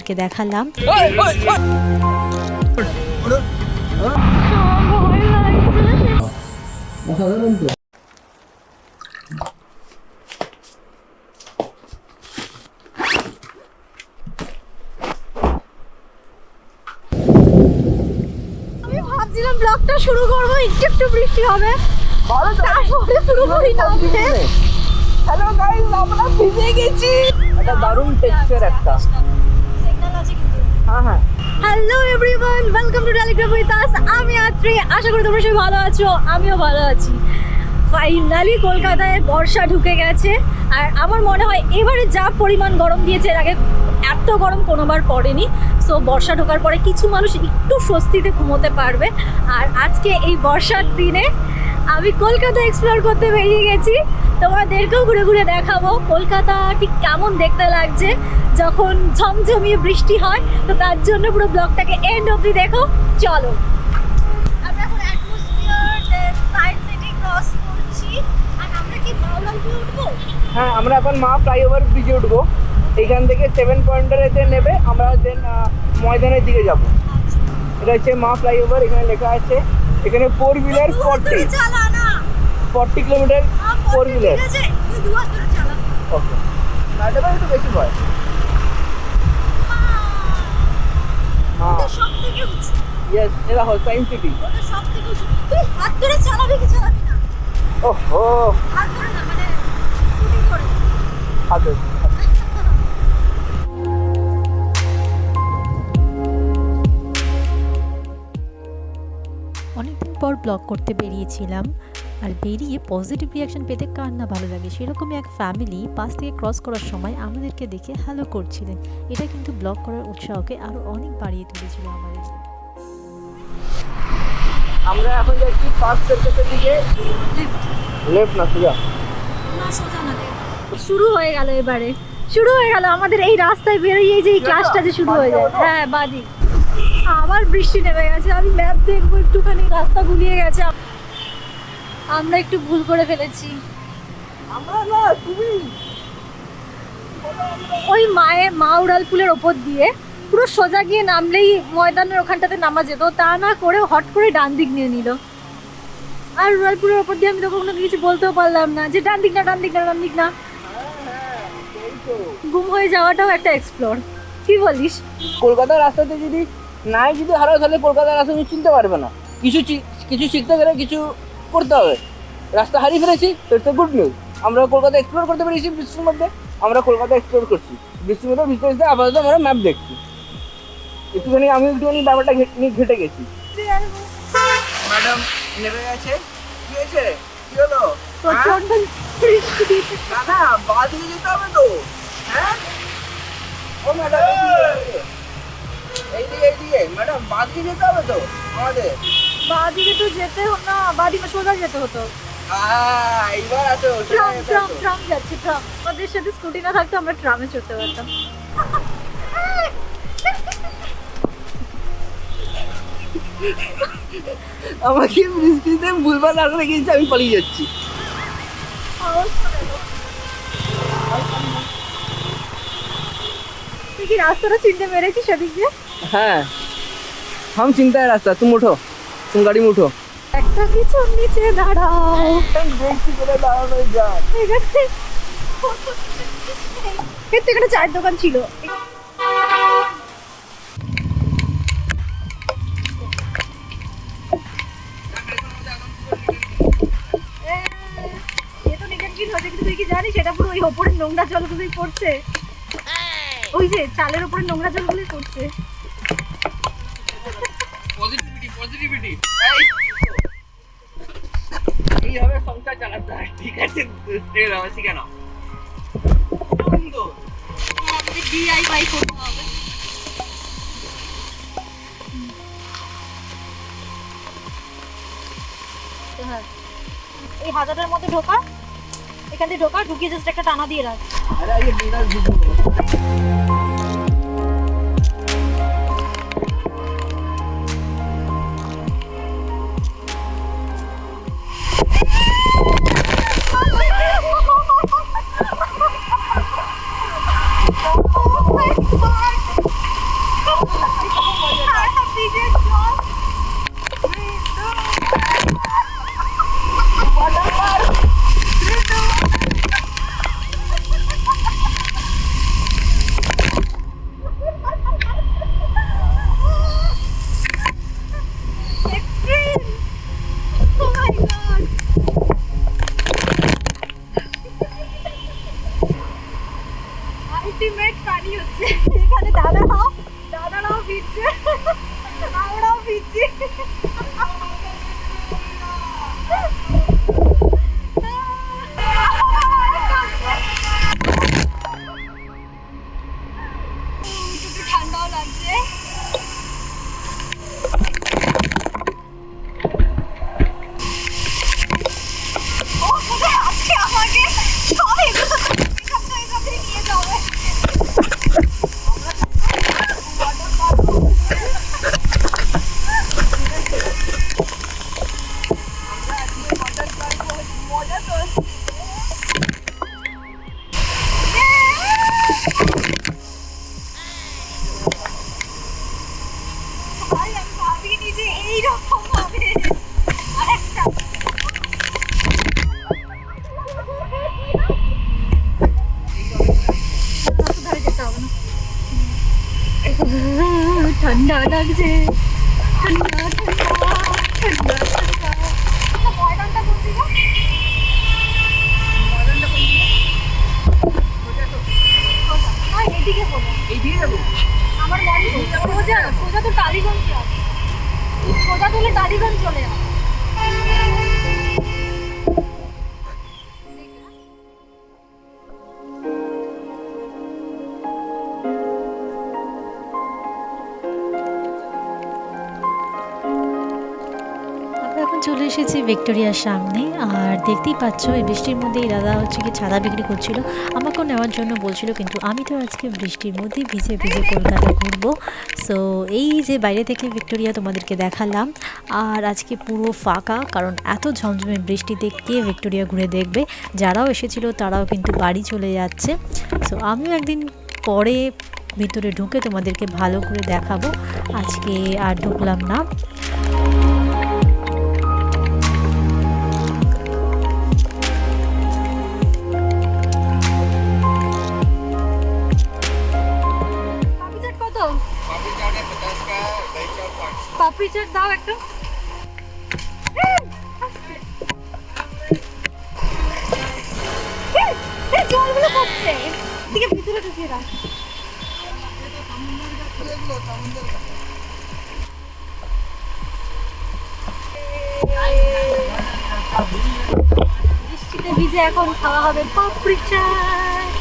তোমাদেরকে দেখালাম। আমি ভাবছিলাম ব্লগটা শুরু করবো, একটু বৃষ্টি হবে, তারপরে শুরু করি না। হ্যালো গাইস, আমরা ভিজে গেছি। এটা দারুণ টেক্সচার একটা। সিগন্যাল আছে কিন্তু। হ্যাঁ। Hello everyone, welcome to Dailygraph with us. আমি আত্রি, আশা করি তোমরা সবাই ভালো আছো, আমিও ভালো আছি। ফাইনালি কলকাতায় বর্ষা ঢুকে গেছে, আর আমার মনে হয় এবারে যা পরিমাণ গরম দিয়েছে এর আগে এত গরম কোনোবার পড়েনি। সো বর্ষা ঢোকার পরে কিছু মানুষ একটু স্বস্তিতে ঘুমোতে পারবে। আর আজকে এই বর্ষার দিনে আমি কলকাতা এক্সপ্লোর করতে বেরিয়ে গেছি। তোমাদেরকেও ঘুরে ঘুরে দেখাবো কলকাতা ঠিক কেমন দেখতে লাগছে যখন ঝমঝমিয়ে বৃষ্টি হয়। তো তার জন্য পুরো ব্লগটাকে এন্ড অবধি দেখো। চলো, আমরা এখন অ্যাটমসফিয়ার সাইড সিটি ক্রস করছি। আর আমরা কি মাওলালপুরে উঠবো? হ্যাঁ, আমরা এখন মা ফ্লাইওভার ব্রিজে উঠবো। এখান থেকে 7 পয়েন্টারেতে নেবে, আমরা দেন ময়দানের দিকে যাব। এটা হচ্ছে মা ফ্লাইওভার। এখানে লেখা আছে, এখানে 4 হুইলার 40 কিলোমিটার 4 হুইলার। ওকে, গাড়িটা একটু বেশি হয়। ইয়েস, এটা হল সায়েন্স সিটি। তুই হাত ধরে চালাবি কি চালাবি না? ওহো, হাত ধরে না, মানে স্কুটি করে। হাত ধরে। অনেকদিন পর ব্লগ করতে বেরিয়েছিলাম, আর বেরিয়ে পজিটিভ রিয়াকশন পেতে কার না ভালো লাগে। সেরকমই এক ফ্যামিলি পাশ থেকে ক্রস করার সময় আমাদেরকে দেখে হ্যালো করছিলেন। এটা কিন্তু ব্লগ করার উৎসাহকে আরও অনেক বাড়িয়ে তুলেছিল আমাদের। আমরা এখন যাচ্ছি ফার্স্ট সার্কেলের দিকে। লেফট না, সোজা? না, সোজা না। শুরু হয়ে গেল, এবারে শুরু হয়ে গেল আমাদের এই রাস্তায় বেরিয়ে যে এই ক্লাসটা যে শুরু হয়ে যায়। হ্যাঁ, বাদিক। আবার বৃষ্টি নেমে গেছে। আমি ম্যাপ দেখবো, একটুখানি রাস্তা গুলিয়ে গেছে। আমরা একটু ভুল করে ফেলেছি। আমরা না, তুমি ওই মা উড়ালপুলের ওপর দিয়ে পুরো সোজা গিয়ে নামলেই ময়দানের ওখানটাতে নামা যেত, তা না করে হট করে ডান দিক নিয়ে নিল। আর উড়ালপুরের ওপর দিয়ে আমি তো কখনো কিছু বলতেও পারলাম না যে ডান দিক না, ডান দিক না, ডান দিক না। গুম হয়ে যাওয়াটাও একটা এক্সপ্লোর। কি বলিস? কলকাতার রাস্তাতে যদি হারাও, তাহলে কলকাতার রাস্তা তুমি চিনতে পারবে না। কিছু শিখতে গেলে কিছু করতে হবে। রাস্তা হারিয়ে ফেলেছি, তো গুড নিউজ। আমরা কলকাতা এক্সপ্লোর করতে পেরেছি বৃষ্টির মধ্যে। আমরা কলকাতা এক্সপ্লোর করছি বৃষ্টির মধ্যে। ভিজতে আপাতত আমরা ম্যাপ দেখছি। আমি একটুখানি ব্যাপারটা ঘেটে গেছি। ম্যাডাম নেমে গেছে। কি হয়েছে? কি হলো? না, বাঁ দিকে যেতে হবে তো। হ্যাঁ, ও ম্যাডাম এইদিকে ম্যাডাম, বাঁ দিকে যেতে হবে তো আমাদের। বাঁ দিকে তো যেতে হতো না, বাঁ দিকে সোজা যেতে হতো। এইবার আছে ট্রাম যাচ্ছে, ট্রাম। আমাদের সাথে স্কুটি না থাকতো আমরা ট্রামে চড়তে পারতাম। আমাকে বৃষ্টিতে ভুলবার রাস্তা গিয়েছে, আমি পালিয়ে যাচ্ছি। তুই কি রাস্তাটা চিনতে পেরেছিস সেদিক দিয়ে? হ্যাঁ, हम चिंता है रास्ता। तुम उठो, तुम गाड़ी में उठो। একটা কিছু নিচে দাঁড়াও। দেখছি করে দাঁড়ানো যায়। এখানে চায়ের দোকান ছিল। তুই কি জানিস এটা পুরো ওই ওপরের নোংরা জলগুলোই পড়ছে। ওই যে চালের উপরে নোংরা জলগুলোই পড়ছে। পজিটিভিটি এইভাবে সংসার চালাতে হয়। ঠিক আছে, কেন DIY করতে হবে। হ্যাঁ, এই হাজারের মধ্যে ঢোকা, এখান থেকে ঢোকা, ঢুকিয়ে জাস্ট একটা টানা দিয়ে রাখ। আলটিমেট পানি হচ্ছে এখানে। দাদারাও ভিজছে, আমরাও ভিজছি। একটু ঠান্ডাও লাগছে। ও কোথায় আজকে আমাকে সব এগুলো নিয়ে যাবে। মজা তো আমি ভাবিনি যে এইরকম হবে। আরেকটা ঠান্ডা লাগছে, ঠান্ডা ঠান্ডা ঠান্ডা ঠান্ডা। ময়দানটা কোন দিকে? এদিকে বলো। এইদিকে যাবো। আমার মনে সোজা তো টালিগঞ্জ আছে, সোজা তুলে টালিগঞ্জ চলে যাবে। এখন চলে এসেছি ভিক্টোরিয়ার সামনে। আর দেখতেই পাচ্ছ এই বৃষ্টির মধ্যে এই দাদা হচ্ছে কি ছাতা বিক্রি করছিল, আমাকেও নেওয়ার জন্য বলছিল, কিন্তু আমি তো আজকে বৃষ্টির মধ্যে ভিজে ভিজে কলকাতায় ঘুরবো। সো এই যে বাইরে থেকে ভিক্টোরিয়া তোমাদেরকে দেখালাম। আর আজকে পুরো ফাঁকা, কারণ এত ঝমঝমে বৃষ্টিতে কে ভিক্টোরিয়া ঘুরে দেখবে। যারাও এসেছিল তারাও কিন্তু বাড়ি চলে যাচ্ছে। সো আমিও একদিন পরে ভিতরে ঢুকে তোমাদেরকে ভালো করে দেখাবো। আজকে আর ঢুকলাম না। পাপড়ি চাট দাও একটা। জলগুলো পড়ছে, এদিকে ভিতরে ঢুকিয়ে দাও। বৃষ্টিতে ভিজে এখন খাওয়া হবে পাপড়ি চাট।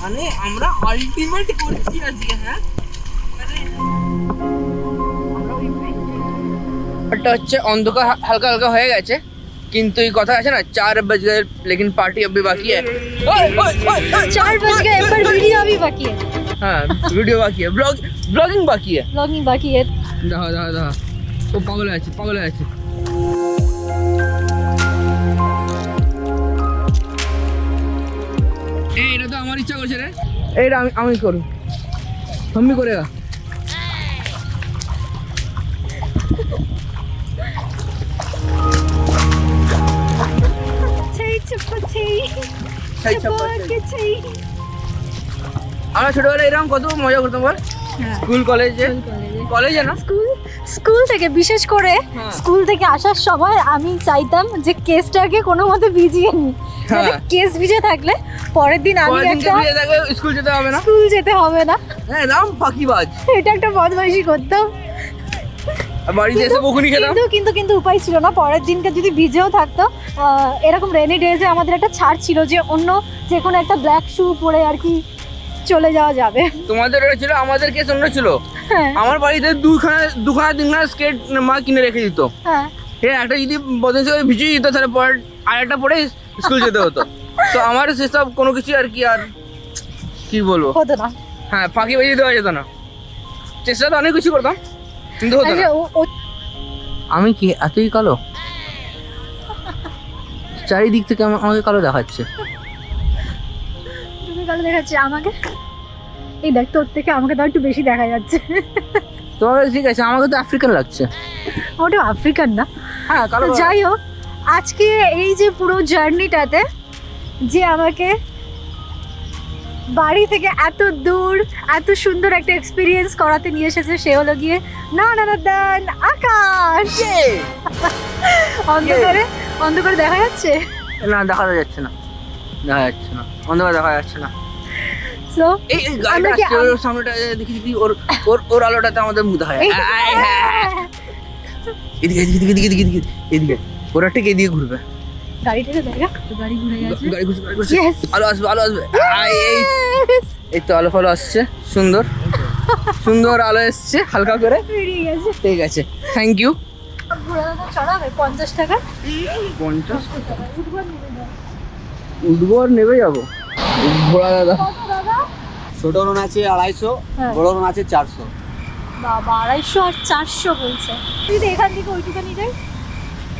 মানে আমরা আলটিমেট করছি আজকে। হ্যাঁ, এটা হচ্ছে অন্ধকার হালকা হালকা হয়ে গেছে, কিন্তু এই কথা আছে না 4 बज गए लेकिन पार्टी अभी बाकी है। 4 बज गए पर वीडियो अभी बाकी है। हाँ, वीडियो बाकी है, ब्लॉगिंग बाकी है। ব্লগিং বাকি है। দেখা ও পাগল হয়ে আছে। এটা তো আমার ইচ্ছা করছে রে, এইটা আমি করব, আমি করেগা। আমরা ছোটবেলায় এরকম কত মজা করতাম বল, স্কুল কলেজে না, স্কুল থেকে বিশেষ করে স্কুল থেকে আসার সময় আমি চাইতাম যে কেসটাকে কোনো মতে ভিজিয়ে নিই, যাতে কেস ভিজে থাকলে পরের দিন আমি একটা স্কুল যেতে হবে না। হ্যাঁ, নাম ফাঁকিবাজ, এটা একটা বদমাইশি করতাম। বাড়িতে এসে বকুনি খেতাম, কিন্তু উপায় ছিল না। পরের দিনকে যদি ভিজেও থাকতো, এরকম রেনি ডেজে আমাদের একটা ছাড় ছিল যে অন্য যে কোনো একটা ব্ল্যাক শু পরে আর কি চলে যাওয়া যাবে। তোমাদের ওটা ছিল, আমাদের কেস অন্য ছিল। আমার বাড়িতে দুখানা তিনখানা স্কেট মা কিনে রেখে দিত। হ্যাঁ, একটা যদি বদমাইশি করে ভিজে দিত তাহলে পরে আরেকটা পরে স্কুল যেতে হতো। তো আমার সেসব কোনো কিছু আর কি বলবো হতো না। হ্যাঁ, ফাঁকি বাজিয়ে দেওয়া যেত না। চেষ্টা তো অনেক কিছু করতাম, কিন্তু হতো না। আমি কি এতই কালো? চারিদিক থেকে আমাকে কালো দেখাচ্ছে। তুমি কালো দেখাচ্ছে আমাকে? এই দেখ, তোর থেকে আমাকে তো একটু বেশি দেখা যাচ্ছে। তোমার ঠিক আছে, আমাকে তো আফ্রিকান লাগছে। ওটা আফ্রিকান না। হ্যাঁ কালো। যাই হোক, আজকে এই যে পুরো জার্নিটাতে যে আমাকে বাড়ি থেকে এত দূর এত সুন্দর একটা এক্সপিরিয়েন্স করাতে নিয়ে এসেছে সে হলো গিয়ে না আকাশ। অন্ধকারে দেখা যাচ্ছে না, দেখা যাচ্ছে না, অন্ধকার দেখা যাচ্ছে না। সো এই গাড়িটা আসছে, ওর সামনেটা দেখি ওর আলোটাতে আমাদের মুখ দেখা যায়। এদিকে ওরা ঠিক এদিকে ঘুরবে। গাড়িটাকে দেখা, গাড়ি ঘুরে গেছে, গাড়ি ঘুরছে। আলো আসবে। এই তো আলো ফালো আসছে, সুন্দর আলো এসছে হালকা করে। ঠিক আছে, থ্যাংক ইউ। চড়াবে 50 টাকা। 50 টাকা উঠবো আর নেবে যাবো। ঘোড়া দাদা ছোট রুন আছে 250, বড় রুন আছে 400। বাবা 250 আর 400 বলছে। তুই এখান থেকে ওইটুখানি যাই।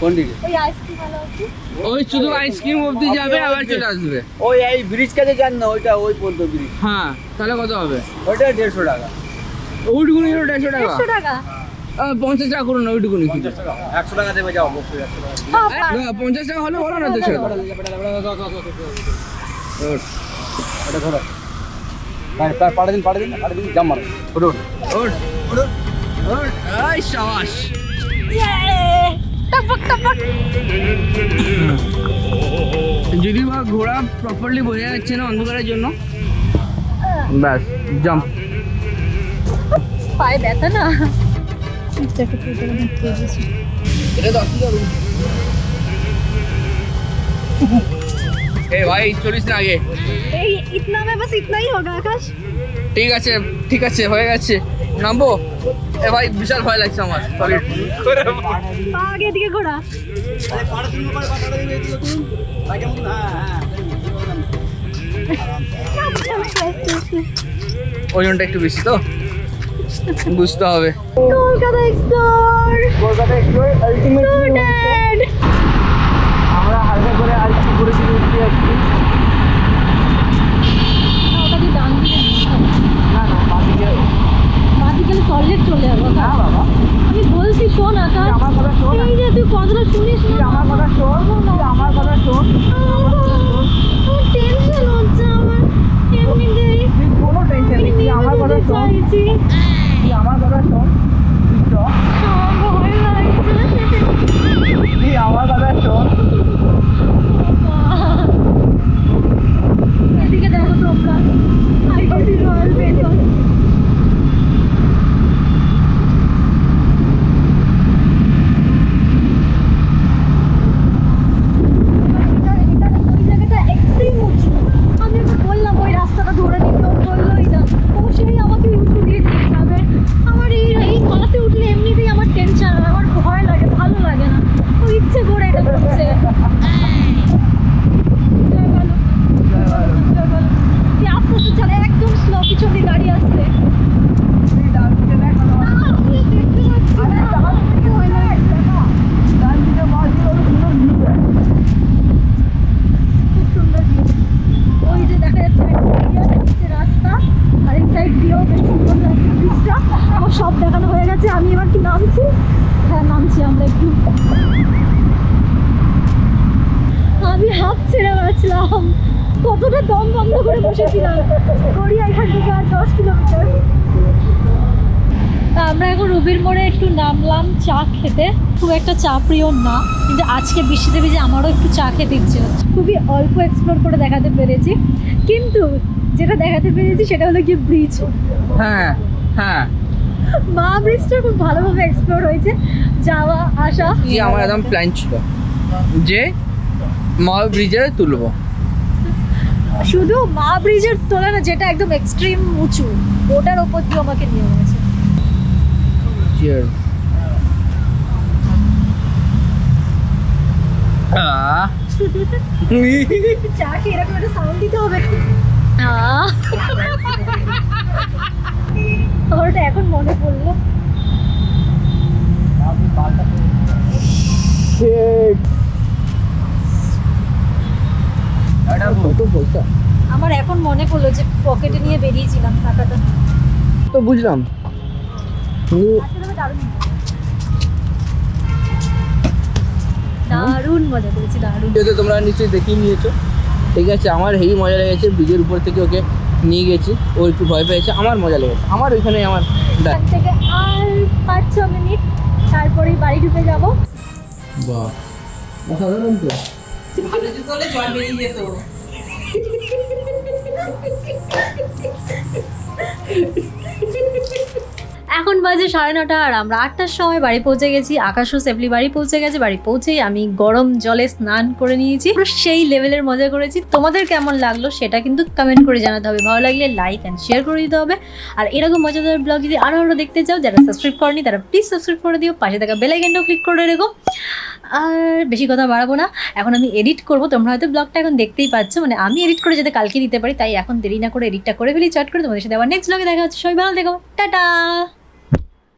কোন দিকে? ওই আইসক্রিম वाला আছে, ওই শুধু আইসক্রিম অবধি যাবে, আবার চলে আসবে। ওই এই ব্রিজ কাছে যান না, ওইটা ওই পর্যন্ত ব্রিজ। হ্যাঁ, তাহলে কত হবে? ওইটা 150 টাকা। ওইটুকুনি 150 টাকা। 100 টাকা। 50 টাকা করুন না, ওইটুকুনি। 50 টাকা 100 টাকা দেবে, যাও বক্স 100 টাকা। 50 টাকা হলে বলো না, 200 টাকা। এটা ধরো, পাড়ে দিন জাম মারো। ওঠ। এই শাবাশ। যদি বা ঘোড়া প্রপারলি বোঝা যাচ্ছে না অন্ধকারের জন্য, ব্যাস জাম্প। পায়ে ব্যথা না। ए भाई 40 না আগে। এই इतना में बस इतना ही होगा आकाश। ঠিক আছে হয়ে গেছে, নামবো। এ ভাই বিশাল ভয় লাগছে আমার, সরি। পা আগে দিকে ঘোড়া। ওজনটা একটু বেশি তো, বুঝতে হবে। Kolkata explore ultimate. আমরা হালকা করে আর একটু ঘুরে উঠতে যাচ্ছি। না বাদিকে সল্লেট চলে যাবো। না বাবা, আমি বলছি শোন আকাশ, আমার কথা শোন। এই যে তুই কথাটা শুনিস না। আমার কথা শোন। টেনশন হচ্ছে আমার এমনিতেই। তুই কোনো টেনশন নেই, তুই আমার কথা শোন। আমার ভয় লাগছে। তুই আমার কথা শোন। এদিকে দেখো তোমরা, আইটিসি রয়্যাল বেঙ্গল। সব দেখানো হয়ে গেছে, আমি এবার কি নামছি? হ্যাঁ নামছি আমরা একটু। আমি হাত ছেড়ে বাঁচলাম, কতটা দম বন্ধ করে বসেছিলাম। গড়িয়া এখান থেকে আর 10 কিলোমিটার। তা আমরা এখন রুবির মোড়ে একটু নামলাম চা খেতে। খুব একটা চা প্রিয় না, কিন্তু আজকে বৃষ্টিতে ভিজে আমারও একটু চা খেতে ইচ্ছে হচ্ছে। খুবই অল্প এক্সপ্লোর করে দেখাতে পেরেছি, কিন্তু যেটা দেখাতে পেরেছি সেটা হলো কি ব্রিজ। হ্যাঁ মা ব্রিজটা খুব ভালোভাবে এক্সপ্লোর হয়েছে, যাওয়া আসা। আমার একদম প্ল্যান ছিল যে মা ব্রিজে তুলবো। শুধু মা ব্রিজের তোলা না, যেটা একদম এক্সট্রিম উঁচু, ওটার ওপর দিয়ে আমাকে নিয়ে গেছে। চা কি এরকম একটা সাউন্ড দিতে হবে? ওটা এখন মনে পড়লো। আমার এখন মনে পড়লো যে পকেটে নিয়ে বেরিয়েছিলাম টাকাটা। তো বুঝলাম, কিন্তু দারুণ মজা করেছি, দারুণ। যেহেতু তোমরা নিশ্চয়ই দেখিয়ে নিয়েছো, ঠিক আছে। আমার হেভি মজা লেগেছে, ব্রিজের উপর থেকে ওকে নিয়ে গেছি, ও একটু ভয় পেয়েছে, আমার মজা লেগেছে। আমার ওইখানে আমার এখান থেকে আর 5-6 মিনিট তারপরেই বাড়ি ঢুকে যাব। বাহ, অসাধারণ তো। এখন বাজে 9:30 আর আমরা 8টার সময় বাড়ি পৌঁছে গেছি। আকাশও সেফলি বাড়ি পৌঁছে গেছে। বাড়ি পৌঁছেই আমি গরম জলে স্নান করে নিয়েছি, পুরো সেই লেভেলের মজা করেছি। তোমাদের কেমন লাগলো সেটা কিন্তু কমেন্ট করে জানাতে হবে। ভালো লাগলে লাইক অ্যান্ড শেয়ার করে দিতে হবে। আর এরকম মজাদার ব্লগ যদি আরও দেখতে চাও, যারা সাবস্ক্রাইব করনি তারা প্লিজ সাবস্ক্রাইব করে দিও, পাশে থাকা বেল আইকনটাও ক্লিক করে রেখো। আর বেশি কথা বাড়াবো না, এখন আমি এডিট করবো। তোমরা হয়তো ব্লগটা এখন দেখতেই পাচ্ছ, মানে আমি এডিট করে যাতে কালকে দিতে পারি, তাই এখন দেরি না করে এডিটটা করে ফেলি চট করে। তোমাদের সাথে আবার নেক্সট ব্লগে দেখা হচ্ছে। সবাই ভালো দেখো, টাটা।